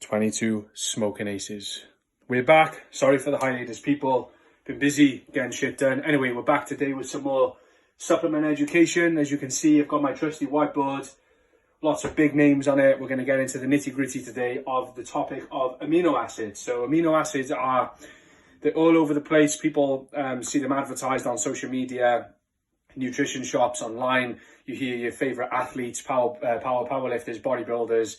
22 smoking aces. We're back. Sorry for the hiatus, people. Been busy getting shit done. Anyway, we're back today with some more supplement education. As you can see, I've got my trusty whiteboard. Lots of big names on it. We're going to get into the nitty gritty today of the topic of amino acids. So amino acids they're all over the place. People see them advertised on social media, nutrition shops, online. You hear your favorite athletes, powerlifters, bodybuilders,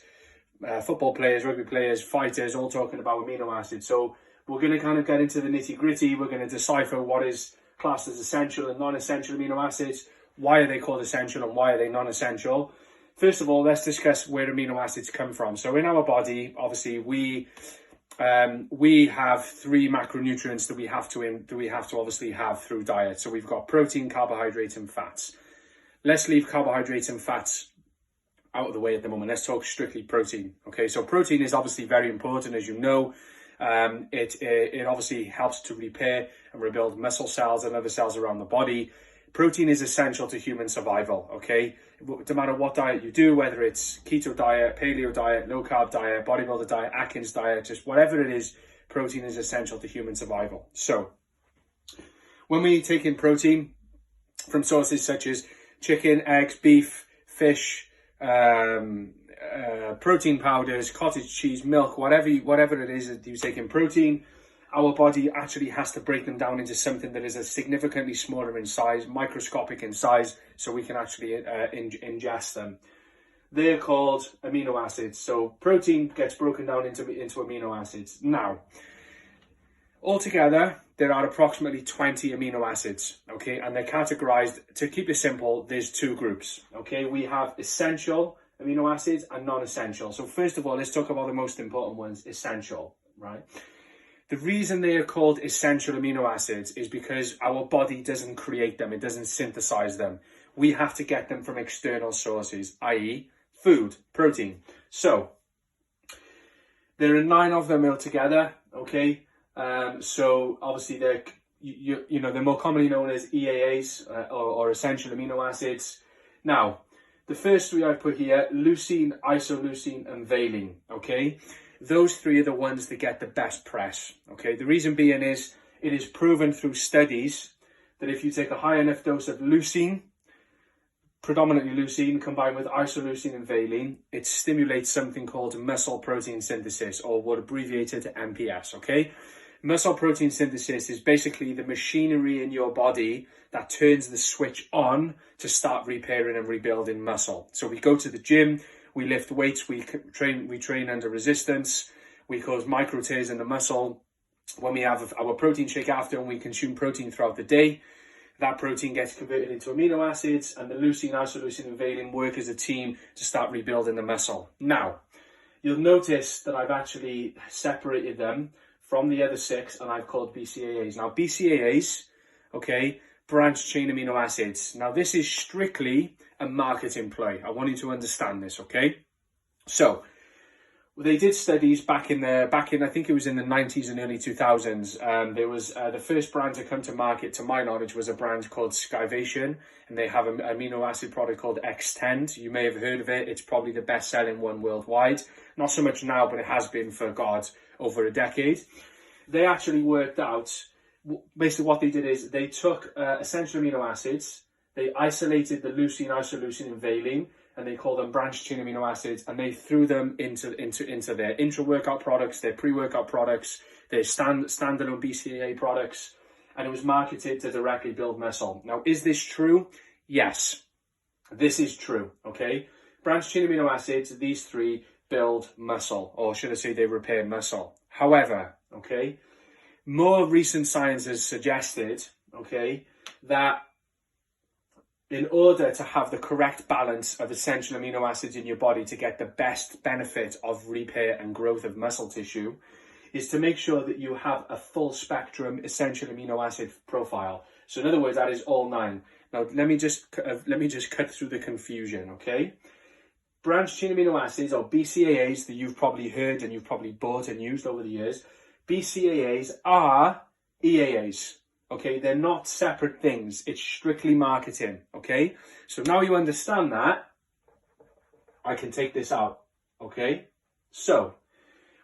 football players, rugby players, fighters, all talking about amino acids. So we're going to kind of get into the nitty gritty. We're going to decipher what is classed as essential and non-essential amino acids. Why are they called essential and why are they non-essential? First of all, let's discuss where amino acids come from. So in our body, obviously, we have three macronutrients that we have to obviously have through diet. So we've got protein, carbohydrates, and fats. Let's leave carbohydrates and fats out of the way at the moment. Let's talk strictly protein. Okay, so protein is obviously very important, as you know. It obviously helps to repair and rebuild muscle cells and other cells around the body. Protein is essential to human survival, okay? No matter what diet you do, whether it's keto diet, paleo diet, low carb diet, bodybuilder diet, Atkins diet, just whatever it is, protein is essential to human survival. So when we take in protein from sources such as chicken, eggs, beef, fish, protein powders, cottage cheese, milk, whatever it is that you take in protein, our body actually has to break them down into something that is a significantly smaller in size, microscopic in size, so we can actually ingest them. They're called amino acids. So protein gets broken down into amino acids. Now, altogether, there are approximately 20 amino acids, okay? And they're categorized, to keep it simple, there's two groups, okay? We have essential amino acids and non-essential. So first of all, let's talk about the most important ones, essential, right? The reason they are called essential amino acids is because our body doesn't create them, it doesn't synthesize them. We have to get them from external sources, i.e. food, protein. So there are 9 of them altogether, okay? So obviously they're more commonly known as EAAs or essential amino acids. Now, the first 3 I've put here, leucine, isoleucine, and valine, okay? Those 3 are the ones that get the best press, okay? The reason being is, it is proven through studies that if you take a high enough dose of leucine, predominantly leucine, combined with isoleucine and valine, it stimulates something called muscle protein synthesis, or what abbreviated to MPS, okay? Muscle protein synthesis is basically the machinery in your body that turns the switch on to start repairing and rebuilding muscle. So we go to the gym, we lift weights, we train under resistance, we cause micro tears in the muscle. When we have our protein shake after and we consume protein throughout the day, that protein gets converted into amino acids, and the leucine, isoleucine, and valine work as a team to start rebuilding the muscle. Now, you'll notice that I've actually separated them from the other 6, and I've called BCAAs. Now, BCAAs, okay, branched chain amino acids. Now, this is strictly a marketing play. I want you to understand this, okay? So, they did studies back in I think it was in the 90s and early 2000s. There was the first brand to come to market, to my knowledge, was a brand called Skivation, and they have an amino acid product called Xtend. You may have heard of it. It's probably the best-selling one worldwide. Not so much now, but it has been for, over a decade. They actually worked out, basically what they did is they took essential amino acids, they isolated the leucine, isoleucine, and valine, and they call them branched chain amino acids, and they threw them into their intra-workout products, their pre-workout products, their standalone BCAA products, and it was marketed to directly build muscle. Now, is this true? Yes, this is true, okay? Branched chain amino acids, these 3 build muscle, or should I say they repair muscle. However, okay, more recent science has suggested, okay, that in order to have the correct balance of essential amino acids in your body to get the best benefit of repair and growth of muscle tissue, is to make sure that you have a full spectrum essential amino acid profile. So in other words, that is all 9. Now, let me just cut through the confusion, okay? Branched chain amino acids, or BCAAs, that you've probably heard and you've probably bought and used over the years, BCAAs are EAAs, okay? They're not separate things. It's strictly marketing, okay? So now you understand that, I can take this out, okay? So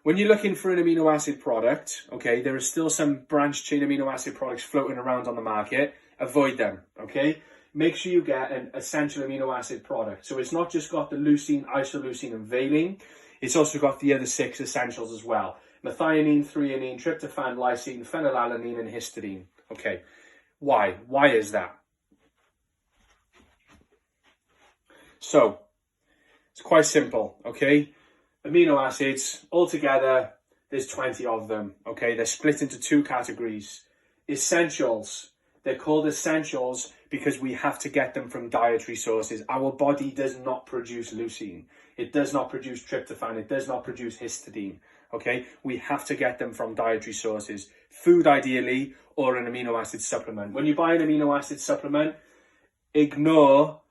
When you're looking for an amino acid product, okay, there are still some branched chain amino acid products floating around on the market. Avoid them, okay? Make sure you get an essential amino acid product. So it's not just got the leucine, isoleucine, and valine. It's also got the other 6 essentials as well. Methionine, threonine, tryptophan, lysine, phenylalanine, and histidine. Okay, why? Why is that? So, it's quite simple, okay? Amino acids, altogether, there's 20 of them, okay? They're split into 2 categories. Essentials, they're called essentials because we have to get them from dietary sources. Our body does not produce leucine. It does not produce tryptophan. It does not produce histidine, okay? We have to get them from dietary sources. Food, ideally, or an amino acid supplement. When you buy an amino acid supplement, ignore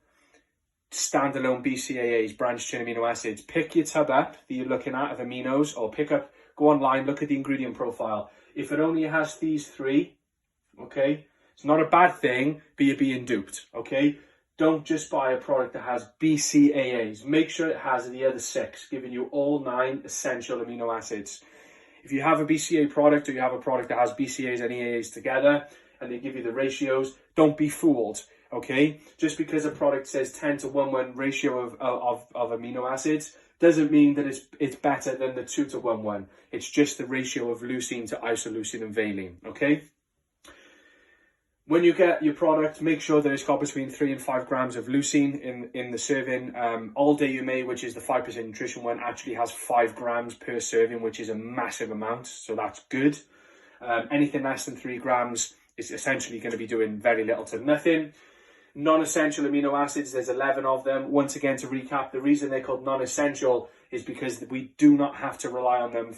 standalone BCAAs, branched chain amino acids. Pick your tub up that you're looking at of aminos, or go online, look at the ingredient profile. If it only has these 3, okay, it's not a bad thing, but you're being duped, okay? Don't just buy a product that has BCAAs. Make sure it has the other 6, giving you all 9 essential amino acids. If you have a BCAA product, or you have a product that has BCAAs and EAAs together, and they give you the ratios, don't be fooled. Okay, just because a product says 10 to 1:1 ratio of amino acids doesn't mean that it's better than the 2 to 1:1. It's just the ratio of leucine to isoleucine and valine. Okay. When you get your product, make sure that it's got between 3 and 5 grams of leucine in the serving. All Day You May, which is the 5% nutrition one, actually has 5 grams per serving, which is a massive amount. So that's good. Anything less than 3 grams is essentially going to be doing very little to nothing. Non-essential amino acids, there's 11 of them. Once again, to recap, the reason they're called non-essential is because we do not have to rely on them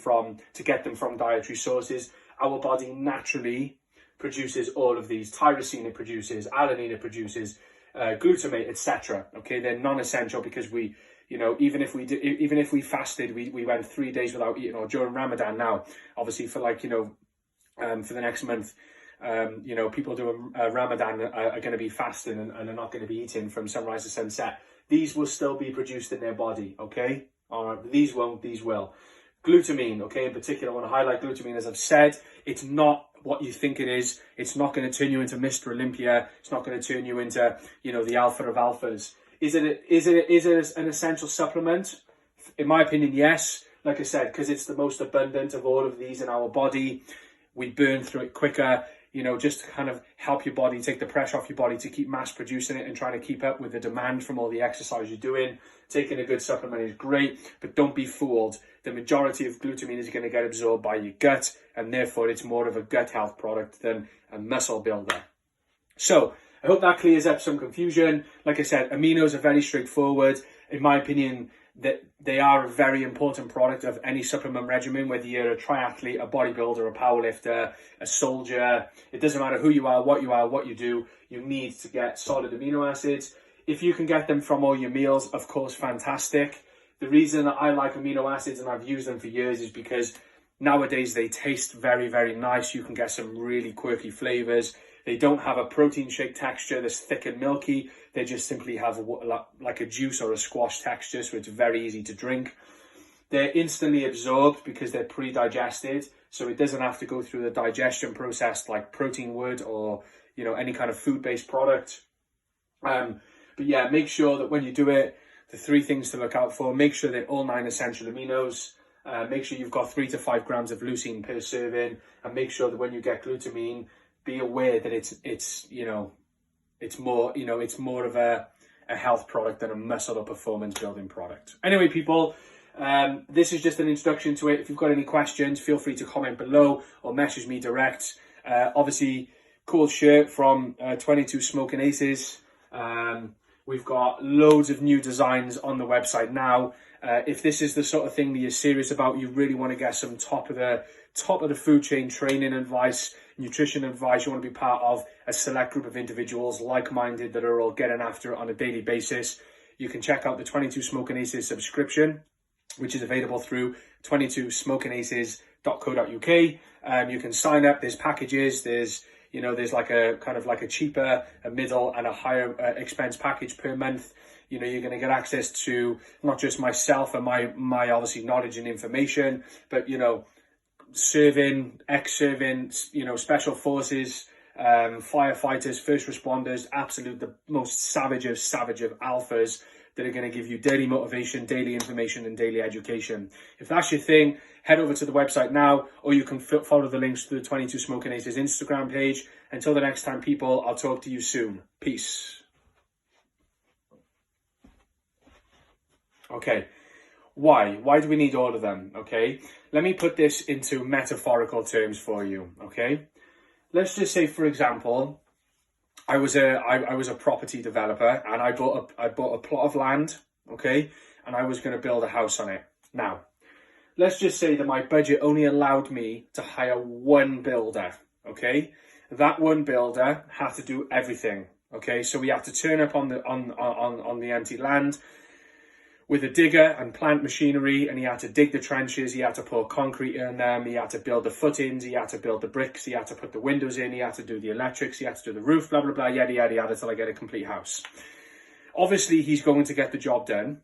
to get them from dietary sources. Our body naturally produces all of these. Tyrosine it produces, alanine it produces, glutamate, etc. Okay, they're non-essential because we, even if we fasted, we went 3 days without eating, or during Ramadan now, obviously for for the next month. People doing Ramadan are going to be fasting and are not going to be eating from sunrise to sunset. These will still be produced in their body, okay? These won't, these will. Glutamine, okay, in particular, I want to highlight glutamine. As I've said, it's not what you think it is. It's not going to turn you into Mr. Olympia. It's not going to turn you into, the alpha of alphas. Is it an essential supplement? In my opinion, yes. Like I said, because it's the most abundant of all of these in our body. We burn through it quicker. Just to kind of help your body, take the pressure off your body to keep mass producing it and trying to keep up with the demand from all the exercise you're doing. Taking a good supplement is great, but don't be fooled. The majority of glutamine is going to get absorbed by your gut, and therefore it's more of a gut health product than a muscle builder. So I hope that clears up some confusion. Like I said, aminos are very straightforward. In my opinion, that they are a very important product of any supplement regimen, whether you're a triathlete, a bodybuilder, a powerlifter, a soldier. It doesn't matter who you are, what you do, you need to get solid amino acids. If you can get them from all your meals, of course, fantastic. The reason that I like amino acids and I've used them for years is because nowadays they taste very, very nice. You can get some really quirky flavors. They don't have a protein shake texture that's thick and milky. They just simply have like a juice or a squash texture, so it's very easy to drink. They're instantly absorbed because they're pre-digested, so it doesn't have to go through the digestion process like protein would, or any kind of food-based product. But yeah, make sure that when you do it, the 3 things to look out for: make sure they're all 9 essential aminos. Make sure you've got 3 to 5 grams of leucine per serving, and make sure that when you get glutamine, be aware that it's more of a health product than a muscle or performance building product. Anyway, people, this is just an introduction to it. If you've got any questions, feel free to comment below or message me direct. Obviously, cool shirt from 22 Smoking Aces. We've got loads of new designs on the website now. If this is the sort of thing that you're serious about, you really want to get some top of the food chain training advice, nutrition advice, you want to be part of a select group of individuals like-minded that are all getting after it on a daily basis, you can check out the 22 Smoking Aces subscription, which is available through 22smokingaces.co.uk. You can sign up. There's packages. There's like a kind of like a cheaper, a middle, and a higher expense package per month. You know, you're going to get access to not just myself and my obviously knowledge and information, but, you know, ex-serving, you know, special forces, firefighters, first responders, absolute the most savage of alphas that are going to give you daily motivation, daily information, and daily education. If that's your thing, head over to the website now, or you can follow the links to the 22 Smoking Aces Instagram page. Until the next time, people, I'll talk to you soon. Peace. Okay. Why do we need all of them? Okay, let me put this into metaphorical terms for you. Okay, let's just say, for example, I was a property developer, and I bought a plot of land. Okay, and I was going to build a house on it. Now, let's just say that my budget only allowed me to hire one builder. Okay, that one builder had to do everything. Okay, so we had to turn up on the empty land with a digger and plant machinery, and he had to dig the trenches, he had to pour concrete in them, he had to build the footings, he had to build the bricks, he had to put the windows in, he had to do the electrics, he had to do the roof, blah, blah, blah, yada, yada, yada, till I get a complete house. Obviously, he's going to get the job done.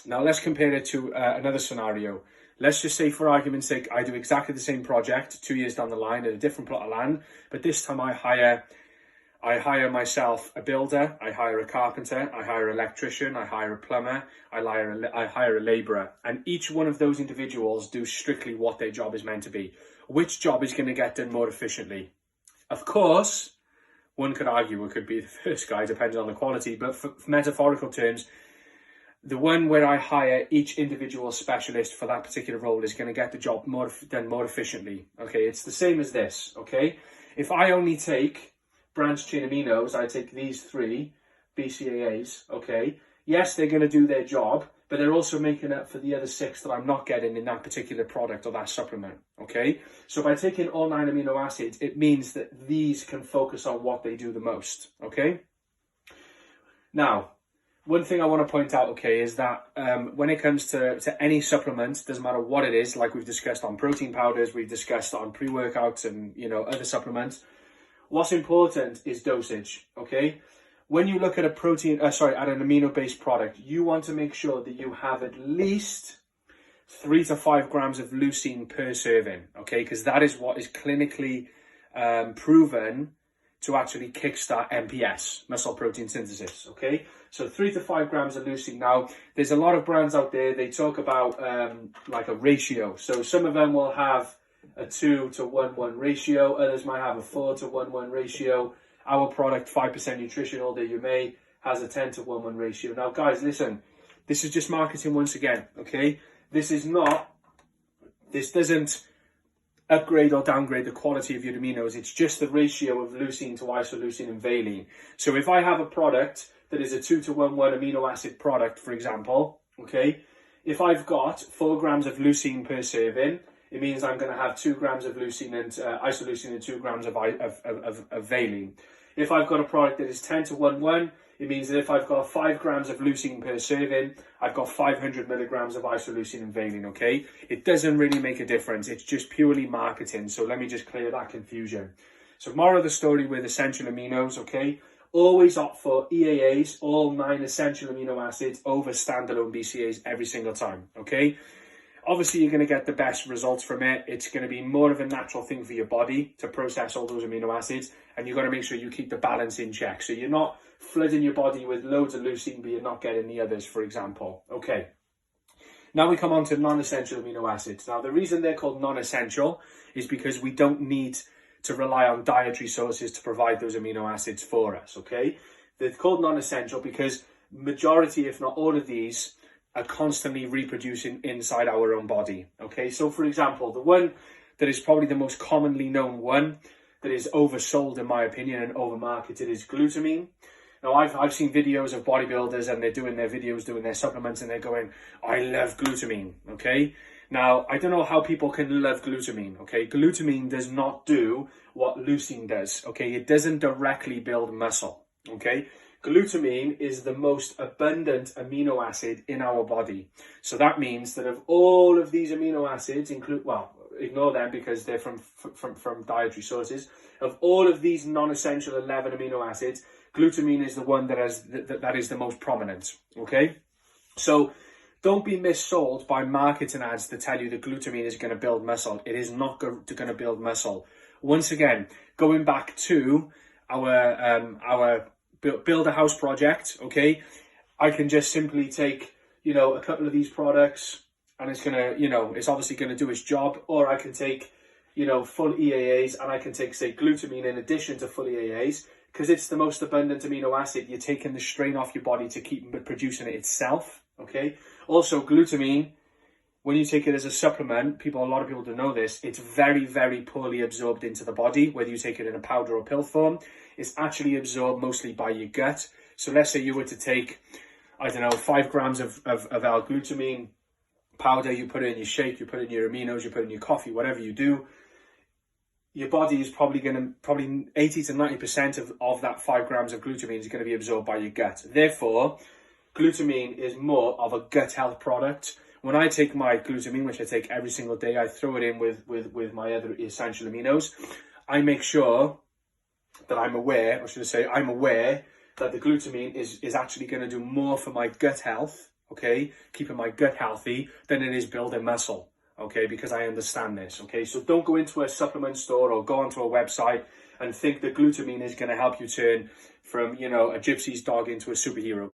Now, let's compare it to another scenario. Let's just say, for argument's sake, I do exactly the same project 2 years down the line at a different plot of land, but this time I hire myself a builder, I hire a carpenter, I hire an electrician, I hire a plumber, I hire a labourer. And each one of those individuals do strictly what their job is meant to be. Which job is going to get done more efficiently? Of course, one could argue it could be the first guy, depending on the quality. But for metaphorical terms, the one where I hire each individual specialist for that particular role is going to get the job done more efficiently. Okay, it's the same as this. Okay, if I only take branched chain aminos, I take these 3 BCAAs, okay? Yes, they're going to do their job, but they're also making up for the other 6 that I'm not getting in that particular product or that supplement, okay? So by taking all 9 amino acids, it means that these can focus on what they do the most, okay? Now, one thing I want to point out, okay, is that when it comes to any supplement, doesn't matter what it is, like we've discussed on protein powders, we've discussed on pre-workouts and, you know, other supplements, what's important is dosage, okay? When you look at at an amino-based product, you want to make sure that you have at least 3 to 5 grams of leucine per serving, okay? Because that is what is clinically proven to actually kickstart MPS, muscle protein synthesis, okay? So 3 to 5 grams of leucine. Now, there's a lot of brands out there, they talk about like a ratio. So some of them will have a 2 to 1:1 ratio, others might have a 4 to 1:1 ratio. Our product, 5% nutritional, that you may, has a 10 to 1:1 ratio. Now, guys, listen, this is just marketing once again, okay? This doesn't upgrade or downgrade the quality of your aminos. It's just the ratio of leucine to isoleucine and valine. So if I have a product that is a 2 to 1:1 amino acid product, for example, okay, if I've got 4 grams of leucine per serving, it means I'm going to have 2 grams of leucine and isoleucine and 2 grams of valine. If I've got a product that is 10 to 1:1, it means that if I've got 5 grams of leucine per serving, I've got 500 milligrams of isoleucine and valine, okay? It doesn't really make a difference. It's just purely marketing. So let me just clear that confusion. So moral of the story with essential aminos, okay? Always opt for EAAs, all 9 essential amino acids, over standalone BCAAs every single time, okay? Obviously, you're going to get the best results from it. It's going to be more of a natural thing for your body to process all those amino acids, and you've got to make sure you keep the balance in check. So you're not flooding your body with loads of leucine, but you're not getting the others, for example. Okay. Now we come on to non-essential amino acids. Now, the reason they're called non-essential is because we don't need to rely on dietary sources to provide those amino acids for us, okay? They're called non-essential because majority, if not all of these, are constantly reproducing inside our own body, okay? So, for example, the one that is probably the most commonly known one that is oversold, in my opinion, and overmarketed is glutamine. Now, I've seen videos of bodybuilders and they're doing their videos, doing their supplements, and they're going, I love glutamine, okay? Now, I don't know how people can love glutamine, okay? Glutamine does not do what leucine does, okay? It doesn't directly build muscle, okay? Glutamine is the most abundant amino acid in our body. So that means that of all of these amino acids, ignore them because they're from dietary sources. Of all of these non-essential 11 amino acids, glutamine is the one that is the most prominent, okay? So don't be missold by marketing ads to tell you that glutamine is going to build muscle. It is not going to build muscle. Once again, going back to our build a house project, okay? I can just simply take, a couple of these products and it's going to, it's obviously going to do its job. Or I can take, full EAAs and I can take, say, glutamine in addition to full EAAs, because it's the most abundant amino acid. You're taking the strain off your body to keep producing it itself, okay? Also, glutamine, when you take it as a supplement, a lot of people don't know this, it's very, very poorly absorbed into the body, whether you take it in a powder or pill form. It's actually absorbed mostly by your gut. So let's say you were to take, 5 grams of L-glutamine powder, you put it in your shake, you put it in your aminos, you put it in your coffee, whatever you do, your body is probably 80 to 90% of that 5 grams of glutamine is going to be absorbed by your gut. Therefore, glutamine is more of a gut health product. When I take my glutamine, which I take every single day, I throw it in with my other essential aminos. I make sure that I'm aware that the glutamine is actually going to do more for my gut health, okay, keeping my gut healthy, than it is building muscle, okay, because I understand this, okay? So don't go into a supplement store or go onto a website and think that glutamine is going to help you turn from, a gypsy's dog into a superhero.